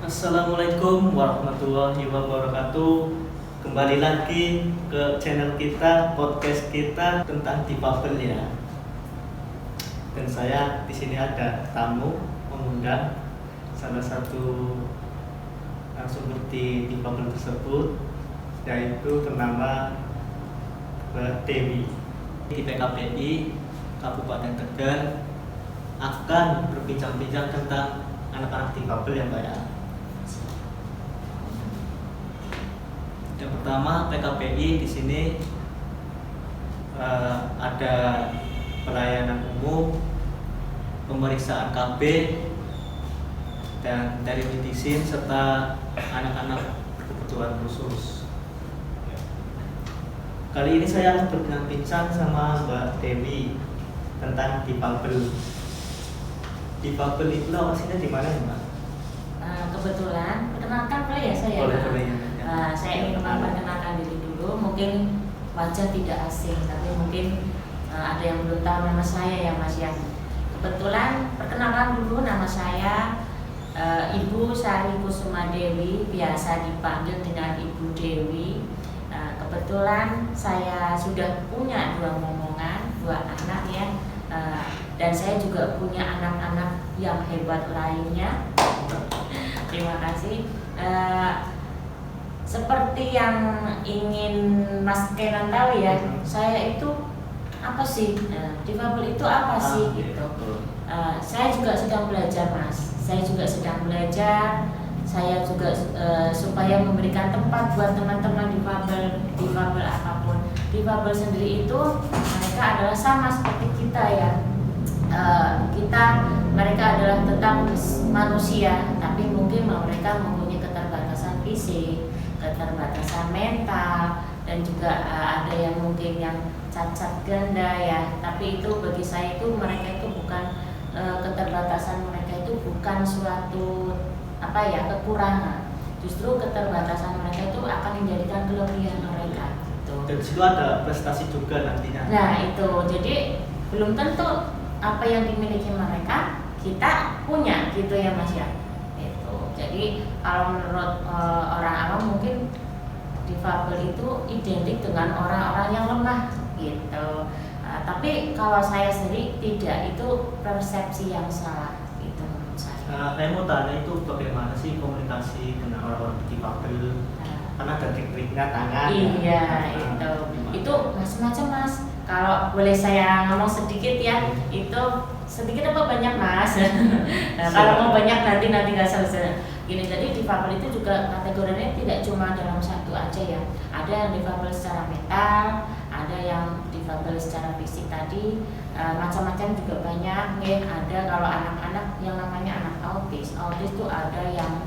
Assalamualaikum warahmatullahi wabarakatuh. Kembali lagi ke channel kita, podcast kita tentang difabel ya. Dan saya di sini ada tamu mengundang salah satu sumber di difabel tersebut, yaitu bernama Mbak Dewi. Di PKPI Kabupaten Tegal akan berbincang-bincang tentang anak-anak difabel ya Mbak ya. Yang pertama, PKPI di sini ada pelayanan umum, pemeriksaan KB, dan telemedicine serta anak-anak berkebutuhan khusus. Kali ini saya akan berbincang sama Mbak Dewi tentang difabel. Difabel itu lokasinya di mana ya Mbak? Kebetulan, perkenalkan boleh ya saya? Boleh. Saya ingin memperkenalkan diri dulu. Mungkin wajah tidak asing, tapi mungkin ada yang belum tahu nama saya ya Mas ya. Kebetulan, perkenalkan dulu nama saya Ibu Sari Kusuma Dewi, biasa dipanggil dengan Ibu Dewi. Kebetulan saya sudah punya dua momongan, dua anak ya. Dan saya juga punya anak-anak yang hebat lainnya. Terima kasih. Seperti yang ingin Mas Kenan tahu ya, saya itu apa sih? Difabel itu apa sih gitu? Saya juga sedang belajar Mas. Saya juga sedang belajar. Saya juga supaya memberikan tempat buat teman-teman difabel apapun. Difabel sendiri itu mereka adalah sama seperti kita ya. Mereka adalah tetap manusia, tapi mungkin mereka mempunyai keterbatasan fisik, keterbatasan mental, dan juga ada yang mungkin yang cacat ganda ya. Tapi itu bagi saya itu mereka itu bukan keterbatasan mereka itu bukan suatu kekurangan. Justru keterbatasan mereka itu akan menjadikan kelebihan mereka. Gitu. Dan situ ada prestasi juga nantinya. Nah itu, jadi belum tentu apa yang dimiliki mereka kita punya gitu ya Mas ya. Itu. Jadi kalau menurut orang awam mungkin difabel itu identik dengan orang-orang yang lemah gitu. Tapi kalau saya sendiri tidak, itu persepsi yang salah itu menurut saya. Saya mau tanya itu bagaimana sih komunikasi dengan orang-orang difabel? Karena ada trik-triknya tangan. Iya itu macam-macam Mas. Kalau boleh saya ngomong sedikit ya, itu sedikit apa banyak Mas? Kalau mau banyak nanti nggak selesai. Gini, jadi difabel itu juga kategorinya tidak cuma dalam satu aja ya. Ada yang difabel secara mental, ada yang difabel secara fisik tadi, macam-macam juga banyak. Ya. Ada kalau anak-anak yang namanya anak autis. Autis itu ada yang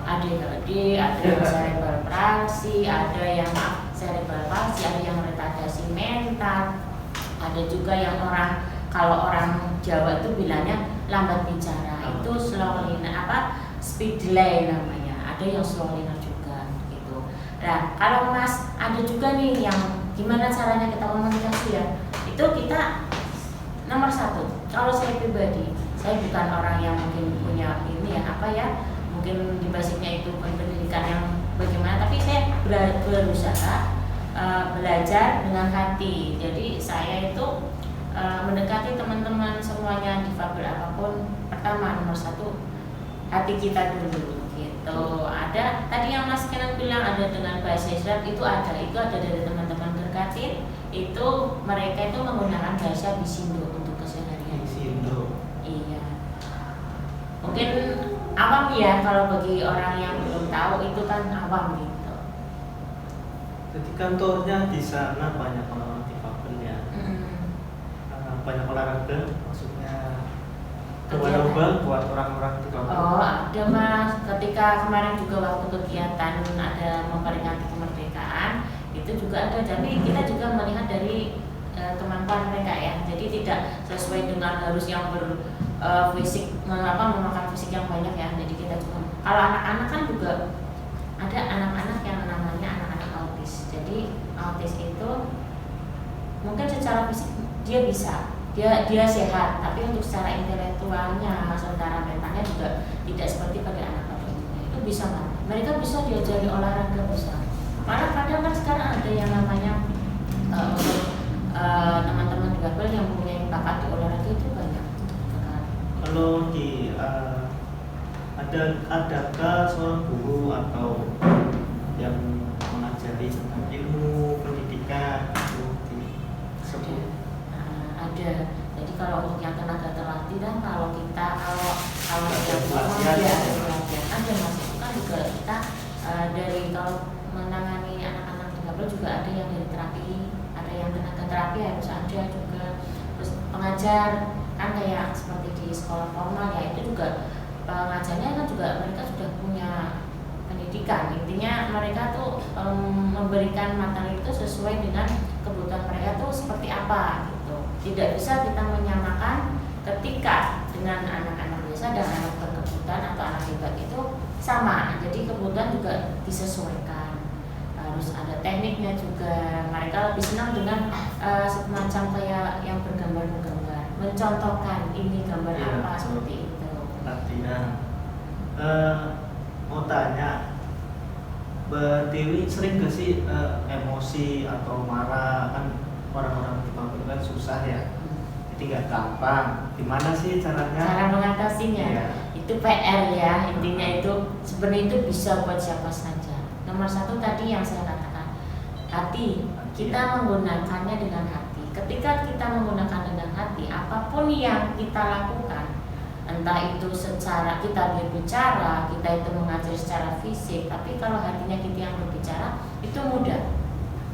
ADHD, ada yang cerebral palsy, ada yang cerebral palsy, ada yang retardasi mental, ada juga yang kalau orang Jawa itu bilangnya lambat bicara, itu slow learner, speed delay namanya, ada yang slow learner juga gitu. Nah kalau Mas ada juga nih yang gimana caranya kita komunikasi ya, itu kita nomor satu, kalau saya pribadi, saya bukan orang yang mungkin punya ini ya mungkin di basicnya itu pendidikan yang bagaimana, tapi saya berusaha belajar dengan hati. Jadi saya itu mendekati teman-teman semuanya difabel apapun, pertama nomor satu hati kita dulu gitu. Ada tadi yang Mas Kenan bilang ada dengan bahasa isyarat, itu ada dari teman-teman Gerkatin, itu mereka itu menggunakan bahasa bisindo untuk keseharian. Bisindo. Iya. Mungkin awam ya, kalau bagi orang yang belum tahu itu kan awam gitu. Jadi kantornya di sana banyak orang difabel ya. Banyak olahraga, maksudnya coba-coba buat orang-orang difabel. Oh ada Mas, ketika kemarin juga waktu kegiatan ada memperingati kemerdekaan itu juga ada. Jadi kita juga melihat dari kemampuan mereka ya. Jadi tidak sesuai dengan harus yang fisik memakan fisik yang banyak ya. Jadi kita juga kalau anak-anak kan juga ada anak-anak yang namanya anak-anak autis. Jadi autis itu mungkin secara fisik dia bisa, dia sehat, tapi untuk secara intelektualnya, secara mentalnya juga tidak seperti pada anak pada bisa nggak? Mereka bisa diajari olahraga bisa. Malah kadang kan sekarang ada yang namanya teman-teman difabel yang mempunyai bakat di olahraga itu banyak. Kalau di adakah seorang guru atau yang mengajari tentang ilmu pendidikan itu tersebut? Ada. Jadi kalau untuk yang tenaga terlatih kan kalau yang pelatihan ada mas itu kan juga kita dari kalau menangani anak-anak difabel juga ada yang dari terapi, ada yang tenaga terapi harus ada juga, terus pengajar kan kayak seperti di sekolah formal ya itu juga pengajarnya kan juga mereka sudah punya pendidikan, intinya mereka tuh memberikan materi itu sesuai dengan kebutuhan mereka tuh seperti apa gitu. Tidak bisa kita menyamakan ketika dengan anak-anak biasa dan anak berkebutuhan atau anak hebat itu sama, jadi kebutuhan juga disesuaikan, harus ada tekniknya juga. Mereka lebih senang dengan semacam kayak yang bergambar-gambar, mencontohkan ini gambar apa seperti itu. Latihan. Mau tanya, Mbak Dewi sering gak sih emosi atau marah? Kan orang-orang difabel kan susah ya, jadi nggak gampang. Gimana sih caranya? Cara mengatasinya itu PR ya, intinya itu sebenarnya itu bisa buat siapa saja. Nomor satu tadi yang saya katakan, hati. Kita menggunakannya dengan hati. Ketika kita menggunakan dengan hati, apapun yang kita lakukan, entah itu secara kita berbicara, kita itu mengajar secara fisik, tapi kalau hatinya kita yang berbicara itu mudah.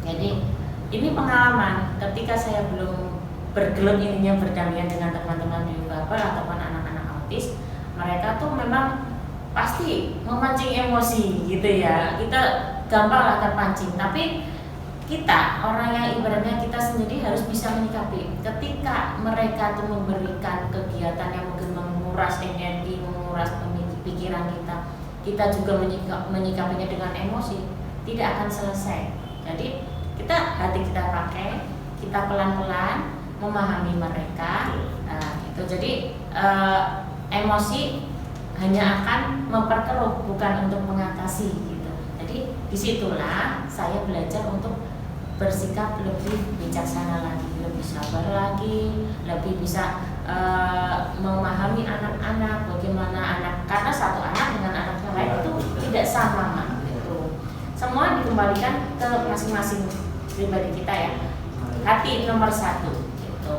Jadi ini pengalaman ketika saya belum bergelut ininya berdampingan dengan teman-teman difabel ataupun anak-anak autis, mereka tuh memang pasti memancing emosi gitu ya, kita gampang lah terpancing, tapi kita orang yang ibaratnya kita sendiri harus bisa menyikapi ketika mereka tuh memberikan kegiatan yang mungkin menguras energi, menguras pikiran kita juga menyikapinya dengan emosi, tidak akan selesai. Jadi hati kita pakai, kita pelan-pelan memahami mereka, gitu. Jadi emosi hanya akan memperkeruh, bukan untuk mengatasi gitu. Jadi disitulah saya belajar untuk bersikap lebih bijaksana lagi, lebih sabar lagi, lebih bisa memahami anak-anak, bagaimana karena satu anak dengan anak yang lain itu tidak sama gitu. Semua dikembalikan ke masing-masing pribadi kita ya. Hati nomor satu gitu.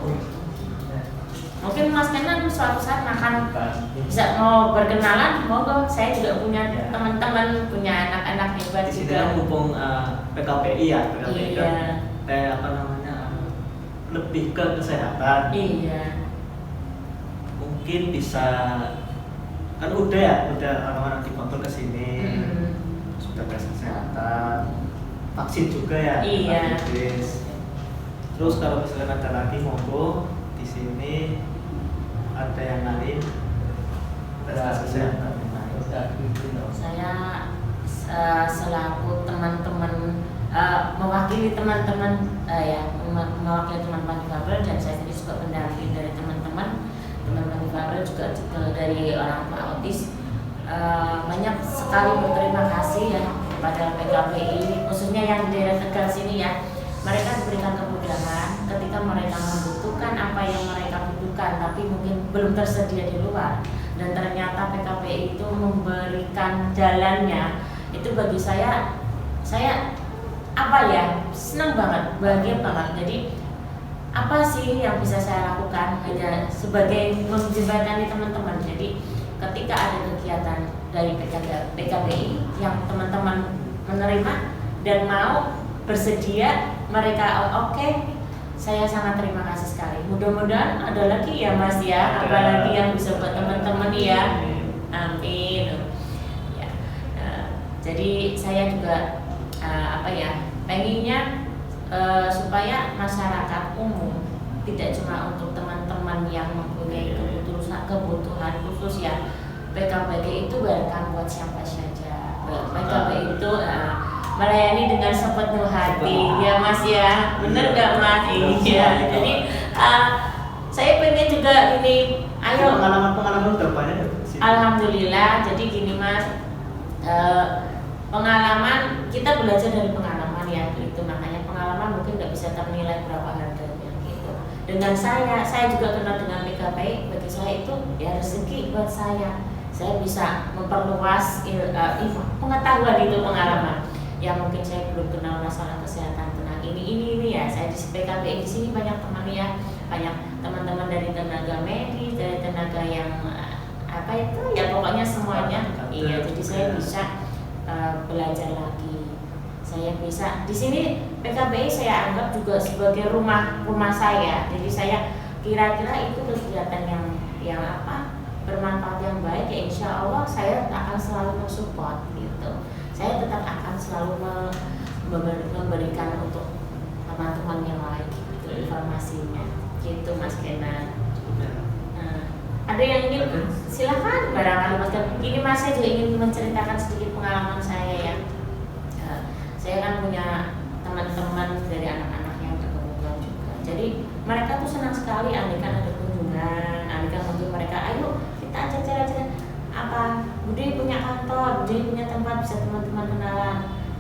Mungkin Mas Kenan suatu saat akan bisa mau berkenalan, monggo. Saya juga punya teman-teman, punya anak-anak hebat di sini juga. kan mumpung PKPI ya, PKPI Iya. kan lebih ke kesehatan. Iya. Mungkin bisa kan udah orang-orang difabel kesini sudah tes kesehatan, vaksin juga ya. Iya. Hepatitis. Terus kalau misalnya ada lagi monggo di sini ada yang lain tes kesehatan. Saya selaku teman-teman mewakili teman-teman mewakili teman-teman difabel, dan saya sendiri juga pendamping dari teman-teman difabel juga dari orang tua autis. Banyak sekali berterima kasih ya kepada PKPI, khususnya yang di daerah Tegal sini ya. Mereka diberikan kemudahan ketika mereka membutuhkan apa yang mereka butuhkan, tapi mungkin belum tersedia di luar. Dan ternyata PKPI itu memberikan jalannya. Itu bagi saya senang banget, bahagia banget. Jadi apa sih yang bisa saya lakukan hanya sebagai menjembatani teman-teman. Jadi ketika ada kegiatan dari PKPI yang teman-teman menerima dan mau bersedia, mereka oke, saya sangat terima kasih sekali. Mudah-mudahan ada lagi ya Mas ya, apalagi yang bisa buat teman-teman ya. Amin. Ya. Jadi saya juga pengennya supaya masyarakat umum, tidak cuma untuk teman-teman yang mempunyai kebutuhan khusus ya. PKBG itu welcome buat siapa saja. PKBG itu melayani dengan sepenuh hati ya Mas ya, bener gak Mas? Iya. Jadi saya pengen juga ini, ayo pengalaman terbanyak. Alhamdulillah. Jadi gini Mas, Eh, Pengalaman, kita belajar dari pengalaman ya, itu makanya pengalaman mungkin nggak bisa ternilai berapa harganya gitu. Dengan saya juga kenal dengan PKPI, bagi saya itu ya rezeki buat saya bisa memperluas pengetahuan itu, pengalaman yang mungkin saya belum kenal masalah kesehatan tenang ini ya. Saya di PKPI di sini banyak teman ya, banyak teman-teman dari tenaga medis, dari tenaga yang apa itu ya, pokoknya semuanya. Iya, jadi saya bisa belajar lagi. Saya bisa di sini PKBI saya anggap juga sebagai rumah saya. Jadi saya kira-kira itu kegiatan yang apa bermanfaat, yang baik ya, insya Allah saya akan selalu mensupport gitu. Saya tetap akan selalu memberikan untuk teman-teman yang lain gitu, informasinya gitu Mas Kenan. Ada yang ingin, silakan barangkali Mas. Ini Mas, saya juga ingin menceritakan sedikit pengalaman saya ya. Saya kan punya teman-teman dari anak-anak yang berkebutuhan juga. Jadi mereka tuh senang sekali andaikan ada kunjungan, andaikan mungkin mereka, ayo kita ajak jalan-jalan. Apa, Bude punya kantor, Bude punya tempat bisa teman-teman kenalan,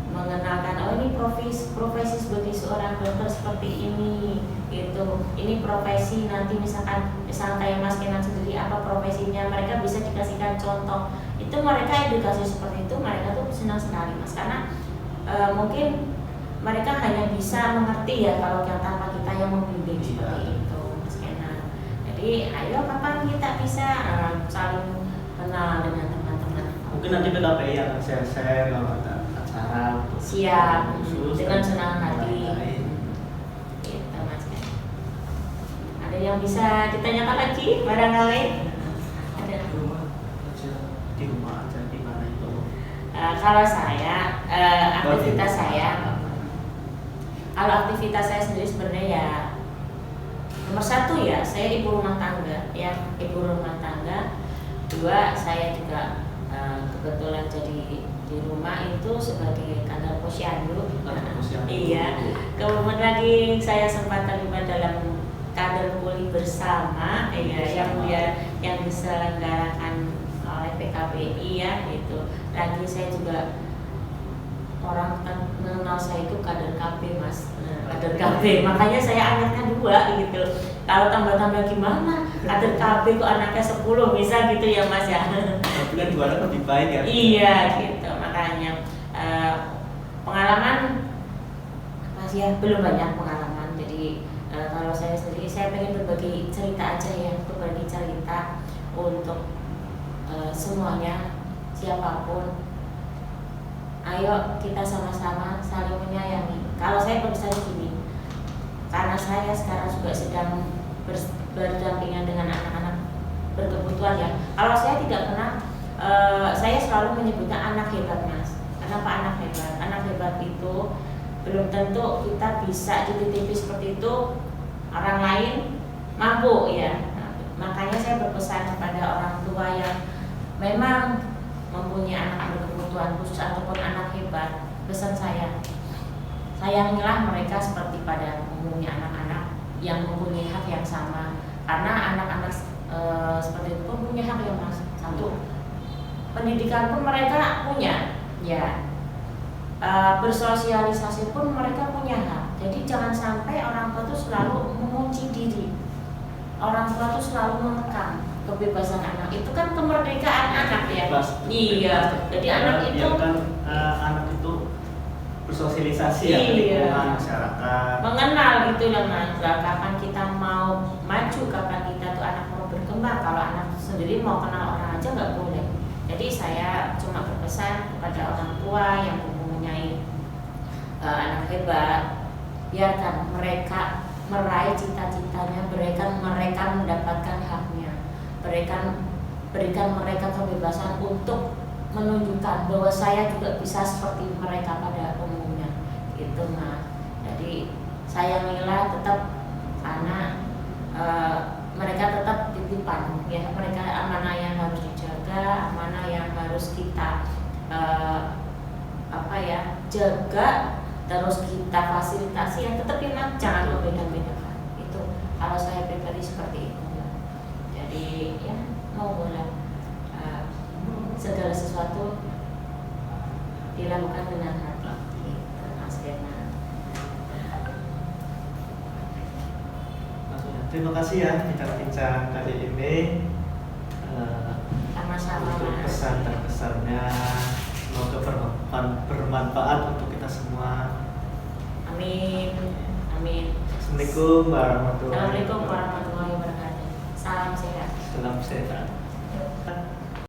mengenalkan, oh ini profesi sebagai seorang dokter seperti ini gitu. Ini profesi nanti misalkan kayak Mas Kenan sendiri apa profesinya, mereka bisa dikasihkan contoh. Itu mereka edukasi seperti itu, mereka tuh senang sekali Mas, karena mungkin mereka hanya bisa mengerti ya kalau tanpa kita yang membimbing seperti itu Mas Kenan. Jadi ayo kapan kita bisa saling kenal dengan teman-teman. Mungkin nanti PKPI akan share kalau ada acara siap khusus dengan senang hati. Gitu Mas Kenan. Ada yang bisa ditanyakan lagi barangkali? Ada. Di rumah aja gimana itu? Kalau saya aktivitas saya sendiri sebenarnya ya nomor satu ya, saya ibu rumah tangga ya, ibu rumah tangga. Dua, saya juga kebetulan jadi di rumah itu sebagai kader posyandu. Iya. Kemudian lagi saya sempat terlibat dalam kader pulih bersama, ya, yang diselenggarakan oleh PKBI ya gitu. Lagi saya juga orang kan mengenal saya itu kader KB Mas, kader KB, makanya saya anaknya 2 gitu. Kalau tambah gimana, kader KB kok anaknya 10 bisa gitu ya Mas ya. Tapi kan 2 anak lebih baik ya. Iya gitu, makanya pengalaman Mas ya, belum banyak pengalaman. Jadi kalau saya sendiri, saya pengen berbagi cerita aja ya, berbagi cerita untuk semuanya, siapapun. Ayo kita sama-sama saling menyayangi. Kalau saya berpesan gini, karena saya sekarang juga sedang berdampingan dengan anak-anak berkebutuhan ya. Kalau saya tidak pernah, saya selalu menyebutnya anak hebat Mas. Kenapa anak hebat? Anak hebat itu belum tentu kita bisa dititipi seperti itu orang lain mampu ya. Makanya saya berpesan kepada orang tua yang memang mempunyai anak berkebutuhan khusus ataupun anak hebat, pesan saya, sayangilah mereka seperti pada umumnya anak-anak yang mempunyai hak yang sama. Karena anak-anak seperti itu pun punya hak yang satu. Pendidikan pun mereka punya, ya. Bersosialisasi pun mereka punya hak. Jadi jangan sampai orang tua itu selalu mengunci diri. Orang tua itu selalu mengekang kebebasan anak. Itu kan kemerdekaan anak ya. Iya. Jadi anak itu kan anak itu bersosialisasi ya dengan masyarakat. Mengenal gitu ya Mas. Kapan kita mau maju, kapan kita tuh anak mau berkembang. Kalau anak sendiri mau kenal orang aja nggak boleh. Jadi saya cuma berpesan kepada orang tua yang mempunyai anak hebat, biarkan mereka meraih cita-citanya, mereka mendapatkan haknya, berikan mereka kebebasan untuk menunjukkan bahwa saya juga bisa seperti mereka pada umumnya, gitu Mas. Jadi sayangilah tetap, karena mereka tetap titipan, ya, mereka amanah yang harus dijaga, amanah yang harus kita jaga. Terus kita fasilitasi yang tetap jangan membeda-bedakan. Itu kalau saya pribadi seperti itu. Jadi ya mau boleh segala sesuatu dilakukan dengan hati gitu, Mas Firman. Terima kasih ya bincang-bincang kali ini. Sama-sama Untuk Mas. pesan dan kesannya semoga bermanfaat untuk kita semua. Amin. Amin. Assalamualaikum warahmatullahi Assalamualaikum wabarakatuh. warahmatullahi wabarakatuh. Salam sehat. Salam sehat.